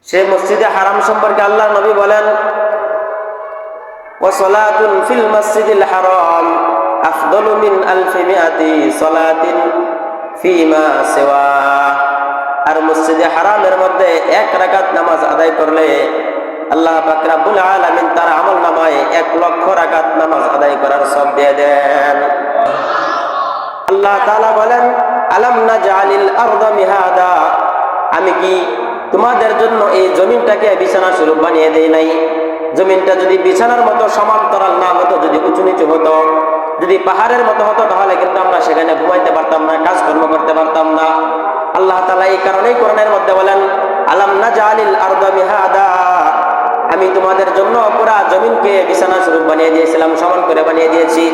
সেই মসজিদে হারাম সম্পর্কে আল্লাহ নবী বলেন, ওয়াসালাতুন ফিল মসজিদিল হারাম আফদালু মিন আলফি মিআতি সালাতিন ফিমা সিওয়া। আর মসজিদে হারামের মধ্যে এক রাকাত নামাজ আদায় করলে আল্লাহ পাক রব্বুল আলামিন তার আমলনামায় 1,00,000 রাকাত নামাজ আদায় করার সওয়াব দিয়ে দেন। আল্লাহ তাআলা বলেন, আলাম নাজআলিল আরদা মিহাদা, আমি কি তোমাদের জন্য এই জমিনটাকে বিছানা স্বরূপ বানিয়ে দেই নাই? জমিনটা যদি বিছানার মতো সমান্তরাল না হতো, যদি উঁচু নিচু হতো, যদি পাহাড়ের মতো হতো, তাহলে কিন্তু আমরা সেখানে ঘুমাইতে পারতাম না, কাজকর্ম করতে পারতাম না। আল্লাহ তাআলা এই কারণেই কোরআনের মধ্যে বলেন, আলাম নাজআলিল আরদা মিহাদা, আমি তোমাদের জন্য পুরা জমিনকে বিছানা স্বরূপ বানিয়ে দিয়েছিলাম, সমান করে বানিয়ে দিয়েছি।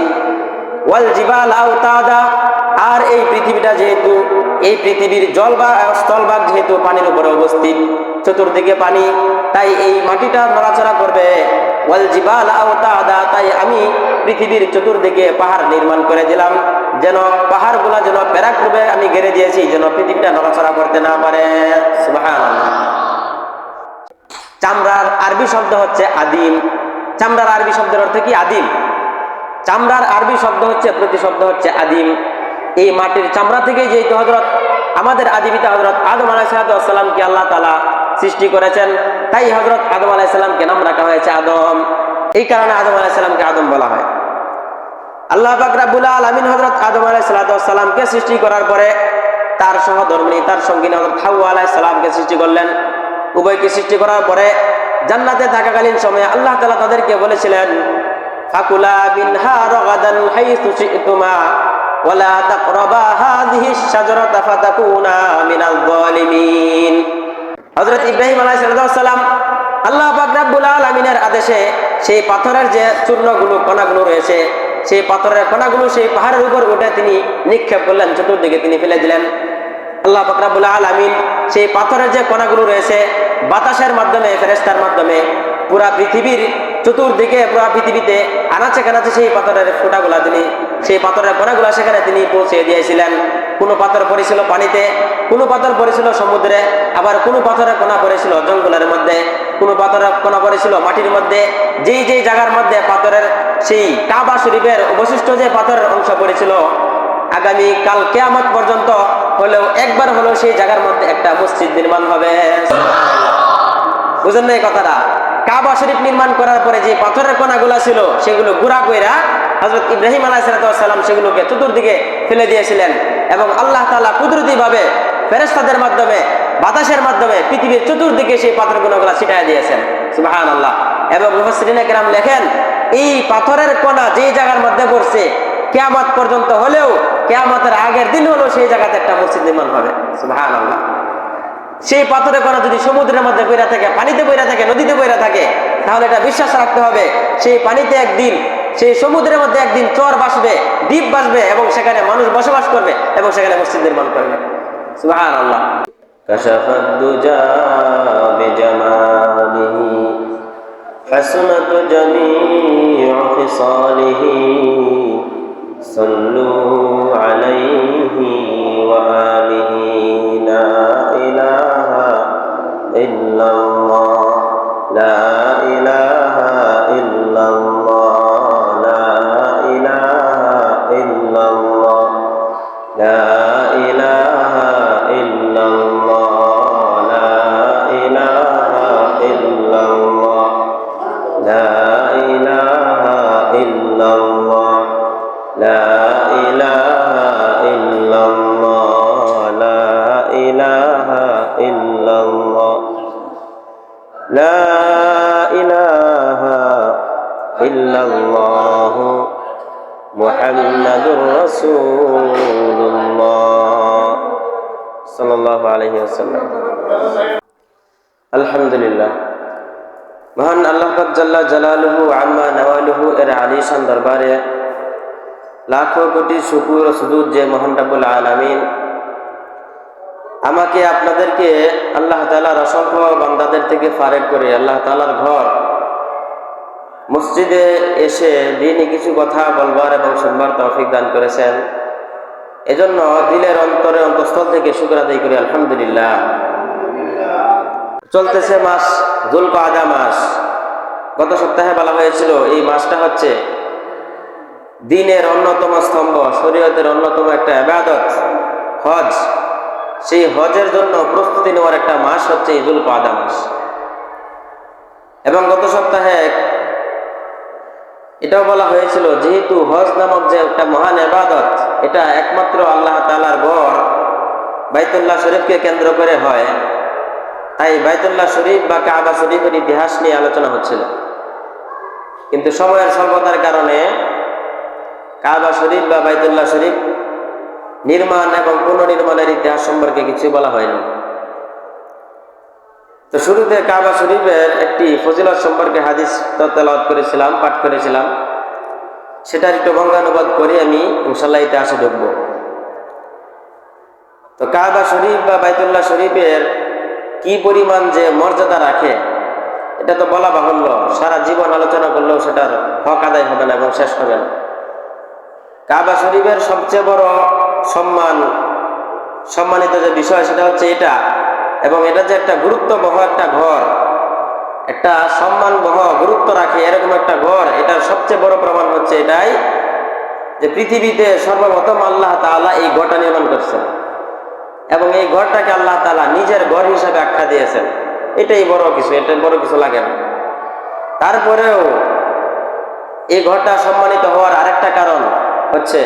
ওয়াল জিবাল আওতাদা, আর এই পৃথিবীটা যেহেতু, এই পৃথিবীর জল বা স্থলভাগ যেহেতু পানির উপরে অবস্থিত, চতুর্দিকে পানি, তাই এই মাটিটা নড়াচড়া করবে। ওয়াল জিবাল আওতাদা, তাই আমি পৃথিবীর চতুর্দিকে পাহাড় নির্মাণ করে দিলাম, যেন পাহাড়গুলা যেন প্যারাক রূপে আমি ঘিরে দিয়েছি, যেন পৃথিবীটা নড়াচড়া করতে না পারে। সুবহানাল্লাহ। চামড়ার আরবি শব্দ হচ্ছে আদিম। চামড়ার আরবি শব্দের অর্থ কি? আদিম। চামড়ার আরবি শব্দ হচ্ছে, প্রতিশব্দ হচ্ছে আদিম। এই মাটির চামড়া থেকে যেহেতু আমাদের আদি পিতা হযরত আদম আলাইহিস সালামকে আল্লাহ তাআলা সৃষ্টি করেছেন, তাই হযরত আদম আলাইহিস সালামকে নাম রাখা হয়েছে আদম। এই কারণে আদম আলাইহিস সালামকে আদম বলা হয়। আল্লাহ পাক রব্বুল আলামিন হযরত আদম আলাইহিস সালামকে সৃষ্টি করার পরে তার সহধর্মিণী, তার সঙ্গিনী হযরত হাওয়া আলাইহিস সালামকে সৃষ্টি করলেন। উভয়কে সৃষ্টি করার পরে জান্নাতে থাকাকালীন সময়ে আল্লাহ তাআলা তাদেরকে বলেছিলেন, ফাকুলা মিনহা রাগাদান হাইসু শি'তুমা ওয়ালা তাকরাবা হাযিহিশ শাজারাতা ফাতাকুনা মিনাল যালিমিন। হযরত ইব্রাহিম আলাইহিস সালাম আল্লাহ পাক রব্বুল আলামিনের আদেশে সেই পাথরের যে চূর্ণগুলো, কণাগুলো রয়েছে, সেই পাথরের কণাগুলো সেই পাহাড়ের উপর উঠে তিনি নিক্ষেপ করলেন, চতুর্দিকে তিনি ফেলে দিলেন। আল্লাহ পাক রব্বুল আলামিন সেই পাথরের যে কণাগুলো রয়েছে, বাতাসের মাধ্যমে, ফেরেশতার মাধ্যমে পুরা পৃথিবীর চতুর্দিকে, পুরা পৃথিবীতে আনাচে কানাচে সেই পাথরের ফোঁটাগুলা তিনি, সেই পাথরের কণাগুলা সেখানে তিনি পৌঁছে দিয়েছিলেন। কোনো পাথর পড়েছিল পানিতে, কোনো পাথর পড়েছিল সমুদ্রে, আবার কোনো পাথরের কণা পড়েছিল জঙ্গলের মধ্যে, কোনো পাথরের কণা পড়েছিল মাটির মধ্যে। যেই যেই জায়গার মধ্যে পাথরের সেই কাবা শরীফের অবশিষ্ট যে পাথরের অংশ পড়েছিল, আগামী কাল কিয়ামত পর্যন্ত হলেও একবার হলেও সেই জায়গার মধ্যে একটা মসজিদ নির্মাণ হবে। বুঝেন না এই কথাটা? কাবা শরীফ নির্মাণ করার পরে যে পাথরের কণাগুলা ছিল, সেগুলো গুড়া কইরা হযরত ইব্রাহিম আলাইহিস সালাম সেগুলোকে চতুর্দিকে ফেলে দিয়েছিলেন, এবং আল্লাহ তাআলা কুদরতিভাবে ফেরেশতাদের মাধ্যমে, বাতাসের মাধ্যমে পৃথিবীর চতুর্দিকে সেই পাথরের কণাগুলা ছিটায় দিয়েছেন। সুবহানাল্লাহ। এবং মুফাসসিরিনে কেরাম লেখেন, এই পাথরের কণা যে জায়গার মধ্যে পড়ছে, কিয়ামত পর্যন্ত হলেও, কিয়ামতের আগের দিন হলেও সেই জায়গাতে একটা মসজিদ নির্মাণ হবে। সুবহানাল্লাহ। সেই পাথরের কণা যদি সমুদ্রের মধ্যে পড়ে থাকে, পানিতে পড়ে থাকে, নদীতে পড়ে থাকে, তাহলে এটা বিশ্বাস রাখতে হবে সেই পানিতে একদিন, সেই সমুদ্রের মধ্যে একদিন চর বাসবে, দ্বীপ বাসবে, এবং সেখানে মানুষ বসবাস করবে, এবং সেখানে মসজিদ নির্মাণ করবে। সুবহানাল্লাহ। কাশাফাদ দুজা বিজামালিহি হাসনাত জামিউ খিসালিহি সাল্লু আলাইহি ওয়া আলিহি লা ইলাহা ইল্লাল্লাহ লা ইলাহা ইল্লাল্লাহ লা ইলাহা ইল্লাল্লাহ লা ইলাহা ইল্লাল্লাহ লা ইলাহা ইল্লাল্লাহ লা ইলাহা ইল্লাল্লাহ লা ইলাহা ইল্লাল্লাহ লা ইলাহা ইল্লাল্লাহ লা ইলাহা ইল্লাল্লাহ মুহাম্মাদুর রাসূলুল্লাহ সাল্লাল্লাহু আলাইহি ওয়াসাল্লাম। আলহামদুলিল্লাহ। মহান আল্লাহ পাক জাল্লা জালালুহু আম্মা নাওয়ালুহু এর আলিশান দরবারে লাখো কোটি শুকর ও সুজুদ যে মহান রব্বুল আলামিন আমাকে, আপনাদেরকে আল্লাহ তাআলার অসংখ্য বান্দাদের থেকে ফারেক করে আল্লাহ তাআলার ঘর মসজিদে এসে দিনই কিছু কথা বলবার এবং শুনবার তৌফিক দান করেছেন। এজন্য দিলের অন্তরে, অন্তঃস্থল থেকে শুকর আদায় করি আলহামদুলিল্লাহ। চলতেছে মাস যুলকাদা মাস। গত সপ্তাহে বলা হয়েছিল এই মাসটা হচ্ছে দ্বীনের অন্যতম স্তম্ভ, শরীয়তের অন্যতম একটা ইবাদত হজ। সেই হজের জন্য প্রস্তুতি নেওয়ার একটা মাস হচ্ছে এই যুলকাদা মাস। এবং গত সপ্তাহে এটাও বলা হয়েছিল যেহেতু হজ নামক যে একটা মহান ইবাদত, এটা একমাত্র আল্লাহ তাআলার ঘর বাইতুল্লাহ শরীফকে কেন্দ্র করে হয়, তাই বাইতুল্লাহ শরীফ বা কাবা শরীফের ইতিহাস নিয়ে আলোচনা হচ্ছিল। কিন্তু সময়ের স্বল্পতার কারণে কাবা শরীফ বা বাইতুল্লাহ শরীফ নির্মাণ এবং পুনর্নির্মাণের ইতিহাস সম্পর্কে কিছু বলা হয়নি। তো শুরুতে কাবা শরীফের একটি ফজিলত সম্পর্কে হাদিস তেলাওয়াত করেছিলাম, পাঠ করেছিলাম। সেটার একটু বঙ্গানুবাদ করে আমি ইনশাআল্লাহ ইতিহাসে ঢুকব। তো কাবা শরীফ বা বাইতুল্লাহ শরীফের কি পরিমাণ যে মর্যাদা রাখে এটা তো বলা বাহুল্য, সারা জীবন আলোচনা করলেও সেটার হক আদায় হবে না এবং শেষ হবে না। কাবা শরীফের সবচেয়ে বড় সম্মানিত যে বিষয় সেটা হচ্ছে এটা, এবং এটা যে একটা গুরুত্ববহ একটা ঘর, একটা সম্মানবহ গুরুত্ব রাখে এরকম একটা ঘর, এটার সবচেয়ে বড় প্রমাণ হচ্ছে এটাই যে পৃথিবীতে সর্বপ্রথম আল্লাহ তাআলা এই ঘরটা নির্মাণ করছেন এবং এই ঘরটাকে আল্লাহ তাআলা নিজের ঘর হিসেবে আখ্যা দিয়েছেন। এটাই বড় কিছু, এটা বড় কিছু লাগে না। তারপরেও এই ঘরটা সম্মানিত হওয়ার আরেকটা কারণ হচ্ছে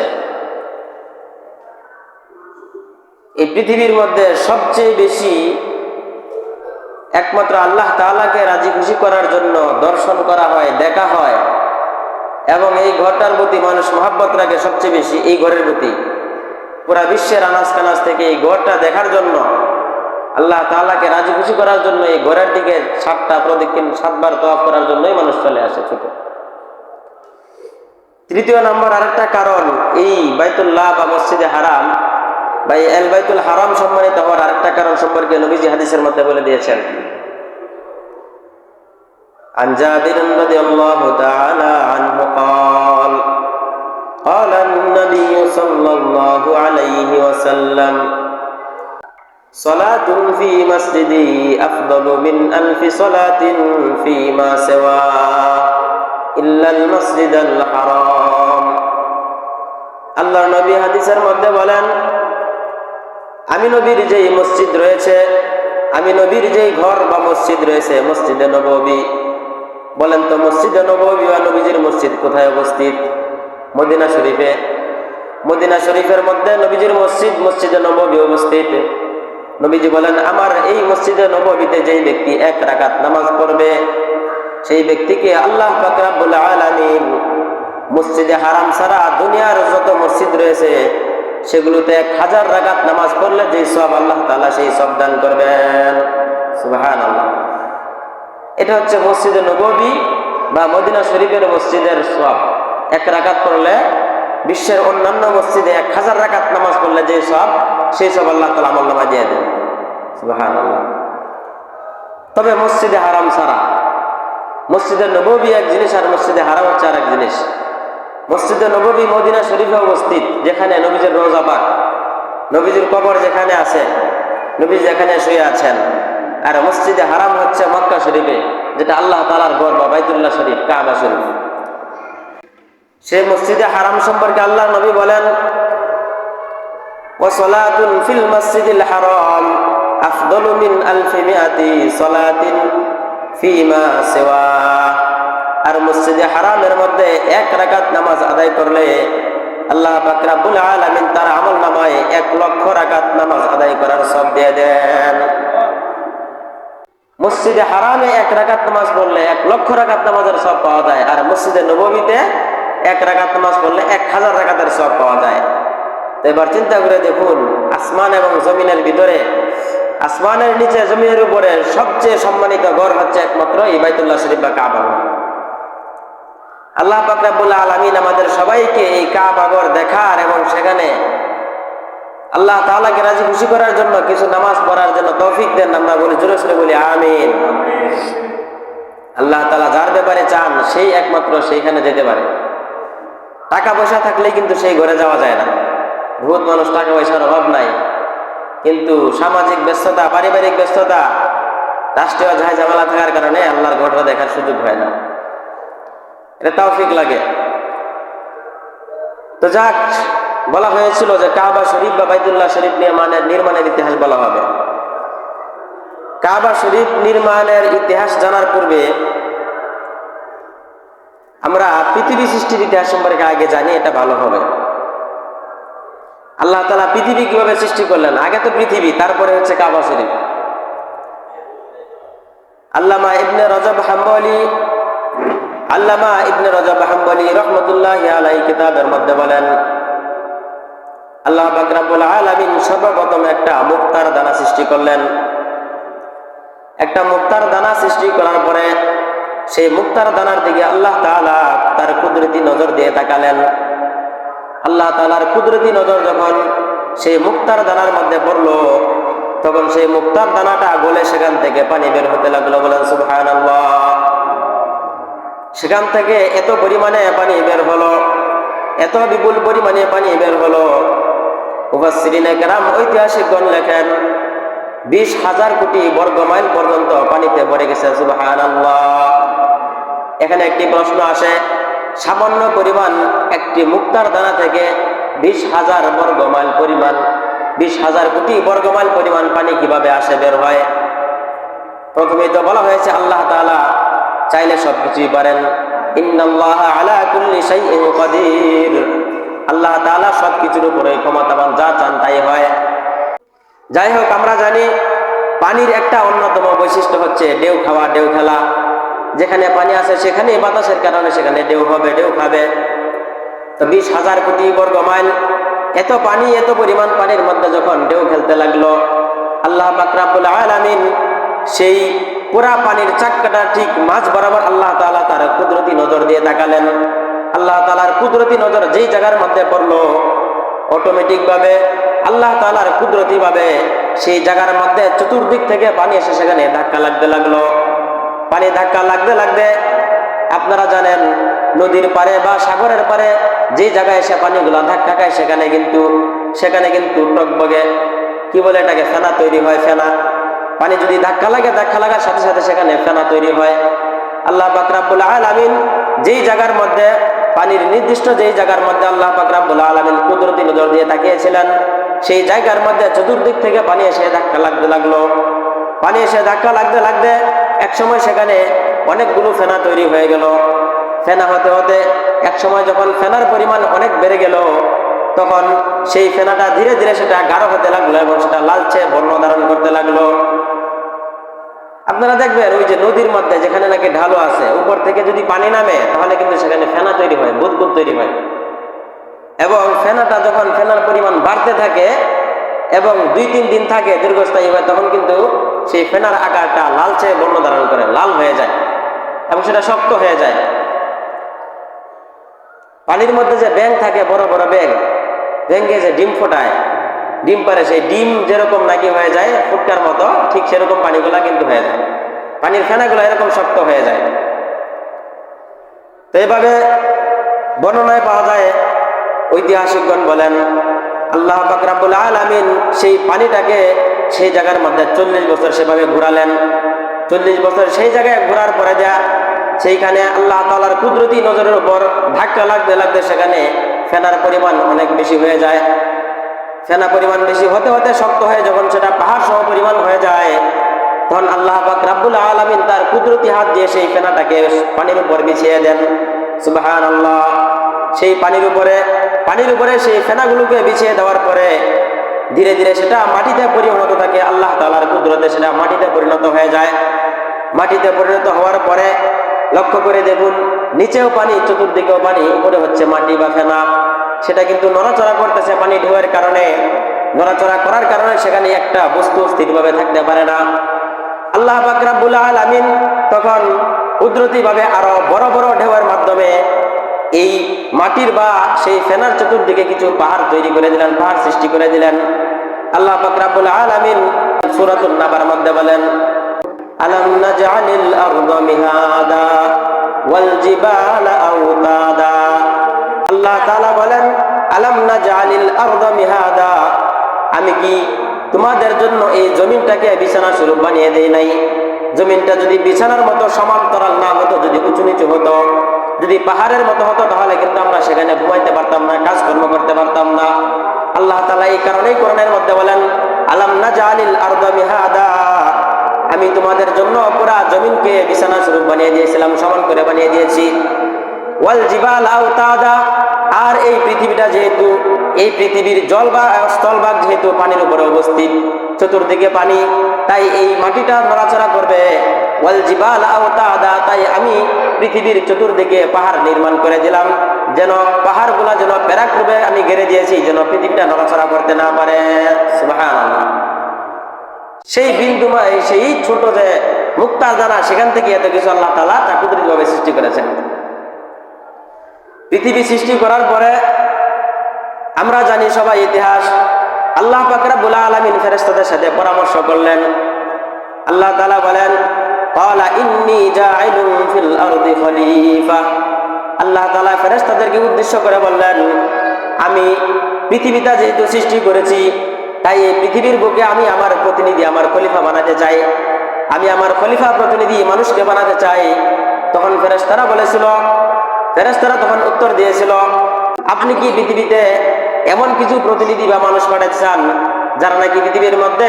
এই পৃথিবীর মধ্যে সবচেয়ে বেশি একমাত্র আল্লাহ তাআলাকে রাজি খুশি করার জন্য দর্শন করা হয়, দেখা হয়, এবং এই ঘরটার প্রতি মানুষ মহব্বত রাখে সবচেয়ে বেশি এই ঘরের প্রতি। পুরা বিশ্বের আনাজ কানাজ থেকে এই ঘরটা দেখার জন্য, আল্লাহ তাআলাকে রাজি খুশি করার জন্য এই ঘরের দিকে 7টা প্রদক্ষিণ 7বার তওয়াফ করার জন্যই মানুষ চলে আসে ছুটে। তৃতীয় নম্বর আরেকটা কারণ, এই বাইতুল্লাহ বা মসজিদে হারাম বা আল বাইতুল হারাম সম্মানিত হওয়ার আরেকটা কারণ সম্পর্কে নবীজি হাদিসের মধ্যে বলে দিয়েছেন। عن جابر رضي الله تعالى عنه قال قال النبي صلى الله عليه وسلم صلاة في مسجدي أفضل من 1000 صلاة فيما سواه إلا المسجد الحرام। আল্লাহর নবী হাদিসের মধ্যে বলেন, আমি নবীর যেই মসজিদ রয়েছে, আমি নবীর যেই ঘর বা মসজিদ রয়েছে মসজিদে নববী। বলেন তো মসজিদে নববী বা নবীজির মসজিদ কোথায় অবস্থিত? মদিনা শরীফে। মদিনা শরীফের মধ্যে নবীজির মসজিদ মসজিদে নববী অবস্থিত। নবীজি বলেন, আমার এই মসজিদে নববীতে যেই ব্যক্তি 1 রাকাত নামাজ পড়বে, সেই ব্যক্তিকে আল্লাহ পাক রব্বুল আলামিন মসজিদে হারাম ছাড়া দুনিয়ার যত মসজিদ রয়েছে সেগুলোতে 1000 রাকাত নামাজ পড়লে যে সওয়াব আল্লাহ তাআলা সেই সওয়াব দান করবেন। সুবহানাল্লাহ। এটা হচ্ছে মসজিদে নববী বা মদিনা শরীফের মসজিদের সওয়াব। 1 রাকাত পড়লে বিশ্বের অন্যান্য মসজিদে 1000 রাকাত নামাজ পড়লে যে সওয়াব, সেই সওয়াব আল্লাহ তাআলা আমলনামায় দিয়ে দেন। সুবহানাল্লাহ। তবে মসজিদে হারাম ছাড়া মসজিদে নববী এক জিনিস আর মসজিদে হারাম হচ্ছে আরেক জিনিস। মসজিদে নববী মদিনা শরীফে অবস্থিত, যেখানে নবীজির রওজা পাক, নবীজির কবর যেখানে আছে, নবী যেখানে শুয়ে আছেন। আর মসজিদে হারাম হচ্ছে মক্কা শরীফে, যেটা আল্লাহ তাআলার ঘর বা বাইতুল্লাহ শরীফ, কাবা শরীফ। সেই মসজিদে হারাম সম্পর্কে আল্লাহ নবী বলেন, ওয়া সালাতুন ফিল মাসজিদিল হারাম আফদালু মিন 1000 সালাতিন ফিমা সিওয়া। আর মসজিদে হারামের মধ্যে 1 রাকাত নামাজ আদায় করলে আল্লাহ পাক রব্বুল আলামিন তার আমলনামায় 1 লক্ষ রাকাত নামাজ আদায় করার সওয়াব দিয়ে দেন। মসজিদে হারামে 1 রাকাত নামাজ পড়লে 1 লক্ষ রাকাত নামাজের সওয়াব পাওয়া যায়, আর মসজিদে নববীতে 1 রাকাত নামাজ পড়লে 1000 রাকাতের সওয়াব পাওয়া যায়। তো এবার চিন্তা করে দেখুন, আসমান এবং জমিনের ভিতরে, আসমানের নিচে জমিনের উপরে সবচেয়ে সম্মানিত ঘর হচ্ছে একমাত্র এই বাইতুল্লাহ শরীফ বা কাবা ঘর। আল্লাহ পাক রব্বুল আলামিন আমাদের সবাইকে এই কাবা ঘর দেখার এবং সেখানে আল্লাহ তাআলাকে রাজি খুশি করার জন্য কিছু নামাজ পড়ার জন্য তৌফিক দেন। আমরা বলি, জোরে সোরে বলি আমিন। আল্লাহ তাআলা যার ব্যাপারে চান সেই একমাত্র সেইখানে যেতে পারে। টাকা পয়সা থাকলেই কিন্তু সেই ঘরে যাওয়া যায় না। বহুত মানুষ টাকা পয়সার অভাব নাই, কিন্তু সামাজিক ব্যস্ততা, পারিবারিক ব্যস্ততা, রাষ্ট্রীয় ঝাই ঝামেলা থাকার কারণে আল্লাহর ঘরটা দেখার সুযোগ হয় না, এটা তাওফিক লাগে। তো যাক, বলা হয়েছিল যে কাবা শরীফ বা বাইতুল্লাহ শরীফ নির্মাণের ইতিহাস বলা হবে। কাবা শরীফ নির্মাণের ইতিহাস জানার পূর্বে আমরা পৃথিবী সৃষ্টির ইতিহাস সম্পর্কে আগে জানি, এটা ভালো হবে। আল্লাহ তাআলা পৃথিবী কিভাবে সৃষ্টি করলেন, আগে তো পৃথিবী, তারপরে হচ্ছে কাবা শরীফ। আল্লামা ইবনে রজব হাম্বলী রহমতুল্লাহি আলাইহি কিতাবের মধ্যে বলেন, আল্লাহ পাক রব্বুল আলামিন সর্বপ্রথম একটা মুক্তার দানা সৃষ্টি করলেন। একটা মুক্তার দানা সৃষ্টি করার পরে সেই মুক্তার দানার দিকে আল্লাহ তাআলা তার কুদরতি নজর দিয়ে তাকালেন। আল্লাহ তাআলার কুদরতি নজর যখন সেই মুক্তার দানার মধ্যে পড়লো, তখন সেই মুক্তার দানাটা গলে সেখান থেকে পানি বের হতে লাগলো। বলেন সুবহানাল্লাহ। সেখান থেকে এত পরিমাণে পানি বের হলো, এত বিপুল পরিমাণে পানি বের হলো, মুফাসসিরিনে কেরাম ঐতিহাসিকগণ লেখেন 20,000 কোটি বর্গ মাইল পর্যন্ত পানিতে ভরে গেছে। সুবহানাল্লাহ। এখানে একটি প্রশ্ন আসে, সামান্য পরিমাণ একটি মুক্তার দানা থেকে 20,000 বর্গ মাইল পরিমাণ, 20,000 কোটি বর্গ মাইল পরিমাণ পানি কিভাবে আসে, বের হয়? প্রথমেই তো বলা হয়েছে আল্লাহ তাআলা চাইলে সবকিছুই পারেন। ইন্নাল্লাহা আলা কুল্লি শাইইন কাদির। আল্লাহ তাআলা সবকিছুর উপরে ক্ষমতাবান, যা চান তাই হয়। যাই হোক, আমরা জানি পানির একটা অন্যতম বৈশিষ্ট্য হচ্ছে ঢেউ খাওয়া, ঢেউ খেলা। যেখানে পানি আছে সেখানে বাতাসের কারণে সেখানে ঢেউ হবে, ঢেউ খাবে। তো 20,000 কোটি বর্গ মাইল এত পানি, এত পরিমাণ পানির মধ্যে যখন ঢেউ খেলতে লাগলো, আল্লাহ পাক রব্বুল আলামিন সেই পুরা পানির চাক্কাটা ঠিক মাঝ বরাবর আল্লাহ তাআলা তার কুদরতি নজর দিয়ে তাকালেন। আল্লাহ তাআলার কুদরতি নজর যেই জায়গার মধ্যে পড়লো, অটোমেটিক ভাবে আল্লাহ তাআলার কুদরতি ভাবে সেই জায়গার মধ্যে চতুর্দিক থেকে পানি এসে সেখানে ধাক্কা লাগতে লাগলো। পানি ধাক্কা লাগতে লাগতে আপনারা জানেন নদীর পারে বা সাগরের পারে যে জায়গায় এসে পানিগুলা ধাক্কা খায় সেখানে কিন্তু টকবগে, কি বলে এটাকে, ফেনা তৈরি হয়। ফেনা পানি যদি ধাক্কা লাগার সাথে সাথে সেখানে ফেনা তৈরি হয়। আল্লাহ পাক রব্বুল আলামিন যেই জায়গার মধ্যে পানির নির্দিষ্ট যেই জায়গার মধ্যে আল্লাহ পাক রব্বুল আলামিন কুদরতি নজর দিয়ে তাকিয়েছিলেন, সেই জায়গার মধ্যে চতুর্দিক থেকে পানি এসে ধাক্কা লাগতে লাগলো। পানি এসে ধাক্কা লাগতে লাগতে একসময় সেখানে অনেকগুলো ফেনা তৈরি হয়ে গেল। ফেনা হতে হতে একসময় যখন ফেনার পরিমাণ অনেক বেড়ে গেল, তখন সেই ফেনাটা ধীরে ধীরে সেটা গাঢ় হতে লাগলো এবং সেটা লালচে বর্ণ ধারণ করতে লাগলো। আপনারা দেখবেন ওই যে নদীর মধ্যে যেখানে নাকি ঢালু আছে, উপর থেকে যদি পানি নামে তাহলে কিন্তু সেখানে ফেনা তৈরি হয়, বুদবুদ তৈরি হয়। এবং ফেনাটা যখন ফেনার পরিমাণ বাড়তে থাকে এবং 2-3 দিন থাকে, দীর্ঘস্থায়ী হয়, তখন কিন্তু সেই ফেনার আকারটা লালচে বর্ণ ধারণ করে, লাল হয়ে যায় এবং সেটা শক্ত হয়ে যায়। পানির মধ্যে যে ব্যাঙ থাকে, বড় বড় ব্যাঙে যে ডিম ফোটায়, ডিম পারে, সেই ডিম যেরকম নাকি হয়ে যায় ফুটকার মতো, ঠিক সেরকম পানিগুলা কিন্তু হয়ে যায়, পানির ফেনাগুলো এরকম শক্ত হয়ে যায়। তো এইভাবে বর্ণনায় পাওয়া যায়, ঐতিহাসিকগণ বলেন আল্লাহ পাক রব্বুল আলামিন সেই পানিটাকে সেই জায়গার মধ্যে 40 বছর সেভাবে ঘোরালেন। 40 বছর সেই জায়গায় ঘোরার পরে সেইখানে আল্লাহ তাআলার কুদরতি নজরের উপর ধাক্কা লাগতে লাগতে সেখানে ফেনার পরিমাণ অনেক বেশি হয়ে যায়। ফেনা পরিমাণ বেশি হতে হতে শক্ত হয়ে যখন সেটা পাহাড় সম পরিমাণ হয়ে যায়, তখন আল্লাহ পাক রব্বুল আলামিন তার কুদরতি হাত দিয়ে সেই ফেনাটাকে পানির উপর বিছিয়ে দেন। সুবহানাল্লাহ। সেই পানির উপরে সেই ফেনাগুলোকে বিছিয়ে দেওয়ার পরে ধীরে ধীরে সেটা মাটিতে পরিণত থাকে। আল্লাহ তাআলার কুদরতে সেটা মাটিতে পরিণত হয়ে যায়। মাটিতে পরিণত হওয়ার পরে লক্ষ্য করে দেখুন, নিচেও পানি, চতুর্দিকেও পানি, উপরে হচ্ছে মাটি বা ফেনা। সেটা কিন্তু নড়াচড়া করতেছে পানি ঢেউয়ের কারণে। নড়াচড়া করার কারণে সেখানে একটা বস্তু স্থিরভাবে থাকতে পারে না। আল্লাহ পাক রব্বুল আলামিন তখন কুদরতিভাবে আরো বড় বড় ঢেউয়ের মাধ্যমে এই মাটির বা সেই ফেনার চতুর্দিকে কিছু পাহাড় তৈরি করে দিলেন, পাহাড় সৃষ্টি করে দিলেন। আল্লাহ পাক রব্বুল আলামিন সূরাতুন নাবার মধ্যে বলেন, আলাম নাজআলিল আরদা মিহাদা ওয়াল জিবালা আওতাদা। আল্লাহ তাআলা বলেন, আলাম নাজআলিল আরদা মিহাদা, আমি কি তোমাদের জন্য এই জমিনটাকে বিছানা স্বরূপ বানিয়ে দেই নাই? জমিনটা যদি বিছানার মতো সমান্তরাল না হতো, যদি উঁচু নিচু হতো, যদি পাহাড়ের মতো হতো, তাহলে কিন্তু আমরা সেখানে ঘুমাইতে পারতাম না, কাজকর্ম করতে পারতাম না। আল্লাহ তাআলা এই কারণেই কোরআনের মধ্যে বলেন, আলাম নাজআলিল আরদা মিহাদা, আমি তোমাদের জন্য পুরা জমিনকে বিছানা স্বরূপ বানিয়ে দিয়েছিলাম, সমান করে বানিয়ে দিয়েছি। ওয়াল জিবাল আওতাদা, আর এই পৃথিবীটা যেহেতু, এই পৃথিবীর জল বা স্থলভাগ যেহেতু পানির উপরে অবস্থিত, চতুর্দিকে পানি, তাই এই মাটিটা নড়াচড়া করবে। ওয়াল জিবাল আওতাদা, তাই আমি পৃথিবীর চতুর্দিকে পাহাড় নির্মাণ করে দিলাম, যেন পাহাড়গুলা যেন প্যারাক রূপে আমি ঘিরে দিয়েছি, যেন পৃথিবীটা নড়াচড়া করতে না পারে। সুবহানাল্লাহ। সেই বিন্দুময়, সেই ছোট যে মুক্তার দানা, সেখান থেকে এত কিছু আল্লাহ তাআলা তা কুদরতিভাবে সৃষ্টি করেছেন। পৃথিবী সৃষ্টি করার পরে আমরা জানি সবাই ইতিহাস, আল্লাহ পাক রব্বুল আলামিন ফেরেশতাদের সাথে পরামর্শ করলেন। আল্লাহ তাআলা বলেন, ক্বালা ইন্নী জাইলুন ফিল আরদি খলিফা। আল্লাহ তাআলা ফেরেশতাদেরকে উদ্দেশ্য করে বললেন, আমি পৃথিবীটা যেহেতু সৃষ্টি করেছি, তাই এই পৃথিবীর বুকে আমি আমার প্রতিনিধি, আমার খলিফা বানাতে চাই। আমি আমার খলিফা প্রতিনিধি মানুষকে বানাতে চাই। তখন ফেরেশতারা তখন উত্তর দিয়েছিল, আপনি কি পৃথিবীতে এমন কিছু প্রতিনিধি বা মানুষ পাঠাতে চান যারা নাকি পৃথিবীর মধ্যে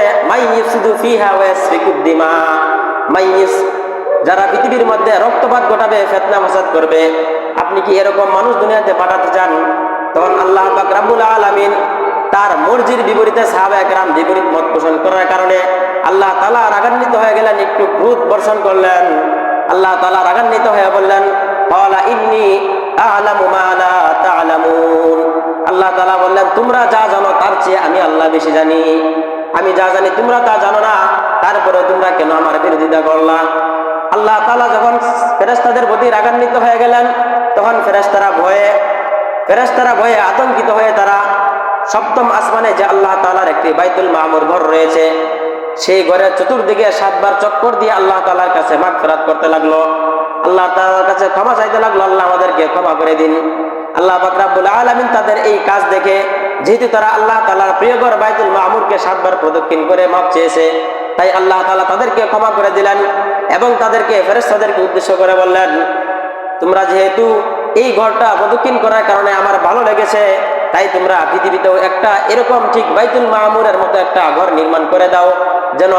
যারা পৃথিবীর মধ্যে রক্তপাত ঘটাবে, ফিতনা ফাসাদ করবে, আপনি কি এরকম মানুষ দুনিয়াতে পাঠাতে চান? তখন আল্লাহ পাক রব্বুল আলামিন তার মর্জির বিপরীতে সাহাবায়ে কেরাম বিপরীত মত পোষণ করার কারণে আল্লাহ তাআলা রাগান্বিত হয়ে গেলেন, একটু ক্রোধ বর্ষণ করলেন। আল্লাহ তাআলা রাগান্বিত হয়ে বললেন, ক্বালা ইন্নী আ'লামু মা লা তা'লামুন। আল্লাহ তাআলা বললেন, তোমরা যা জানো তার চেয়ে আমি আল্লাহ বেশি জানি। আমি যা জানি তোমরা তা জানো না, তারপরে তোমরা কেন আমার বিরোধিতা করলা? আল্লাহ তাআলা যখন ফেরেশতাদের প্রতি রাগান্বিত হয়ে গেলেন, তখন ফেরেশতারা ভয়ে আতঙ্কিত হয়ে তারা সপ্তম আসমানে যে আল্লাহ তাআলার একটি বাইতুল মামুর ঘর রয়েছে, সেই ঘরের চতুর্দিকে 7 বার চক্কর দিয়ে আল্লাহ তাআলার কাছে মাগফিরাত করতে লাগলো, আল্লাহ তাআলার কাছে ক্ষমা চাইতে লাগলো, আল্লাহ আমাদেরকে ক্ষমা করে দিন। আল্লাহ পাক রব্বুল আলামিন তাদের এই কাজ দেখে, যেহেতু তারা আল্লাহ তাআলার প্রিয় ঘর বাইতুল মামুরকে 7 বার প্রদক্ষিণ করে মাপ চেয়েছে, তাই আল্লাহ তাআলা তাদেরকে ক্ষমা করে দিলেন এবং তাদেরকে ফেরেশতাদেরকে উদ্দেশ্য করে বললেন, তোমরা যেহেতু এই ঘরটা প্রদক্ষিণ করার কারণে আমার ভালো লেগেছে, তাই তোমরা পৃথিবীতেও একটা এরকম ঠিক বাইতুল মামুরের মতো একটা ঘর নির্মাণ করে দাও, যেন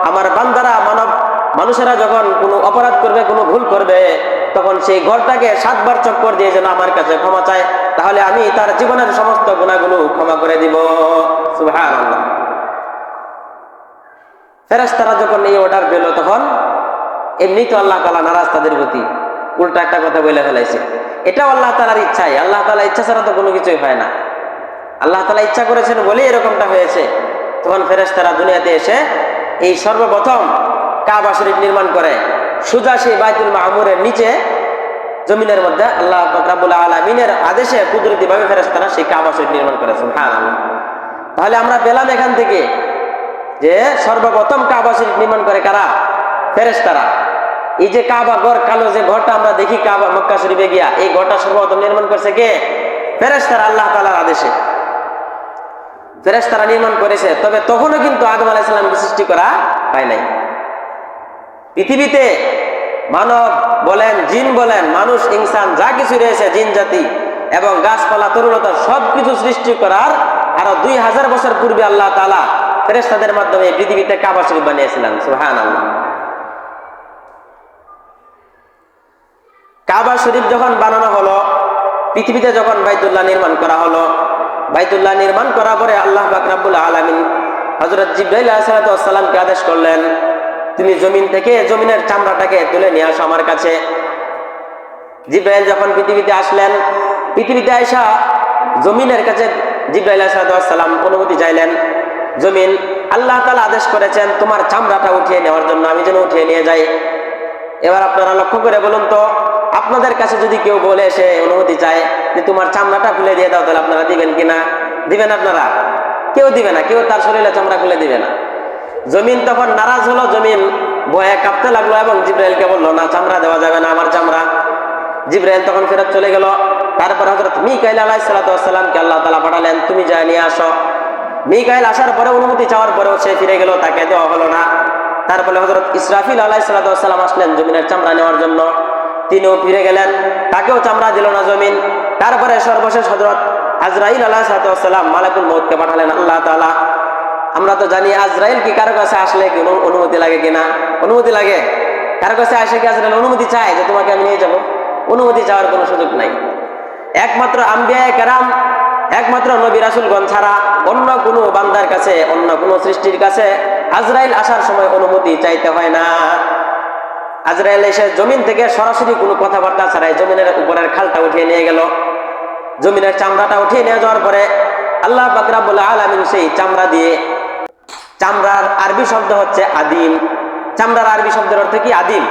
আমার বান্দারা মানুষেরা যখন কোনো অপরাধ করবে, কোনো ভুল করবে, তখন সেই ঘরটাকে 7 বার চক্কর দিয়ে যেন আমার কাছে ক্ষমা চায়, তাহলে আমি তার জীবনের সমস্ত গুনাহগুলো ক্ষমা করে দিব। সুবহানাল্লাহ। ফেরেশতারা যখন এই অর্ডার পেল, তখন এমনি তো আল্লাহ তাআলা নারাজ তাদের প্রতি, উল্টা একটা কথা বলে ফেলাইছে। এটাও আল্লাহ তাআলার ইচ্ছাই, আল্লাহ তাআলার ইচ্ছা ছাড়া তো কোনো কিছুই হয় না। আল্লাহ তাআলা ইচ্ছা করেছেন বলেই এরকমটা হয়েছে। তখন ফেরেশতারা দুনিয়াতে এসে এই সর্বপ্রথম কাবা শরীফ নির্মাণ করে, সোজা সেই বাইতুল মামুরের নিচে জমিনের মধ্যে আল্লাহ পাক রব্বুল আলামিনের আদেশে কুদরতিভাবে ফেরেশতারা সেই কাবা শরীফ নির্মাণ করে। সুবহানাল্লাহ। তাহলে আমরা পেলাম এখান থেকে যে সর্বপ্রথম কাবা শরীফ নির্মাণ করে কারা? ফেরেশতারা। এই যে কাবা ঘর, কালো যে ঘরটা আমরা দেখি কাবা মক্কা শরীফে গিয়া, এই ঘরটা সর্বপ্রথম নির্মাণ করছে কে? ফেরেশতারা, আল্লাহ তাআলার আদেশে ফেরেশতারা নির্মাণ করেছে। তবে তখনও কিন্তু আদম আলাইহিস সালামকে সৃষ্টি করা হয় নাই। পৃথিবীতে মানব বলেন, জিন বলেন, মানুষ, ইনসান যা কিছু রয়েছে, জিন জাতি এবং গাছপালা, তরুলতা সবকিছু সৃষ্টি করার আরো 2000 বছর পূর্বে আল্লাহ তাআলা ফেরেশতাদের মাধ্যমে পৃথিবীতে কাবা শরীফ বানিয়েছিলেন। সুবহানাল্লাহ। কাবা শরীফ যখন বানানো হলো, পৃথিবীতে যখন বাইতুল্লাহ নির্মাণ করা হলো, বাইতুল্লাহ নির্মাণ করার পরে আল্লাহ পাক রব্বুল আলামিন হযরত জিবরাইল আলাইহিস সালামকে আদেশ করলেন, তুমি জমিন থেকে জমিনের চামড়াটাকে তুলে নিয়ে আসো আমার কাছে। জিবরাইল যখন পৃথিবীতে আসলেন, পৃথিবীতে আয়েশা জমিনের কাছে জিবরাইল আলাইহিস সালাম অনুমতি চাইলেন, জমিন, আল্লাহ তাআলা আদেশ করেছেন তোমার চামড়াটা উঠিয়ে নেওয়ার জন্য, আমি যেন উঠিয়ে নিয়ে যাই। এবার আপনারা লক্ষ্য করে বলুন তো, আপনাদের কাছে যদি কেউ বলে এসে অনুমতি চায় যে তোমার চামড়াটা খুলে দিয়ে দাও, তাহলে আপনারা দিবেন কিনা? দিবেন আপনারা? কেউ দিবে না, কেউ তার শরীরে চামড়া খুলে দিবে না। জমিন তখন নারাজ হলো, জমিন ভয়ে কাঁপতে লাগলো এবং জিবরাইলকে বললো, না, চামড়া দেওয়া যাবে না, আমার চামড়া। জিবরাইল তখন ফেরত চলে গেল। তারপর হযরত মিকাইল আলাইহিস সালামকে আল্লাহ তাআলা পাঠালেন, তুমি যা নিয়ে আসো। মিকাইল আসার পরে অনুমতি চাওয়ার পরেও সে ফিরে গেল, তাকে দেওয়া হলো না। তারপরে হযরত ইসরাফিল আলাইহিস সালাম আসলেন জমিনের চামড়া নেওয়ার জন্য। তিনিও ফিরে গেলেন, তাকেও চামড়া দিল না জমিন। তারপরে সর্বশেষ হযরত আজরাইল আলাইহিস সালাম মালাকুল মউতকে পাঠালেন আল্লাহ তাআলা। আমরা তো জানি আজরাইল কি কারো কাছে আসলে কি অনুমতি লাগে কিনা? অনুমতি লাগে। কারো কাছে আসে কি আজরাইল অনুমতি চায় যে তোমাকে আমি নিয়ে যাব? অনুমতি চাওয়ার কোনো সুযোগ নাই। একমাত্র আম্বিয়ায়ে কেরাম, একমাত্র নবী রাসূলগণ ছাড়া অন্য কোনো বান্দার কাছে, অন্য কোনো সৃষ্টির কাছে আজরাইল আসার সময় অনুমতি চাইতে হয় না। আজরাইল এসে জমিন থেকে সরাসরি কোনো কথাবার্তা ছাড়াই জমিনের উপরের খালটা উঠিয়ে নিয়ে গেল। জমিনের চামড়াটা উঠিয়ে নিয়ে যাওয়ার পরে আল্লাহ পাক রব্বুল আলামিন সেই চামড়া দিয়ে, চামড়ার আরবি শব্দ হচ্ছে আদিম। চামড়ার আরবি শব্দের অর্থ কি? আদিম।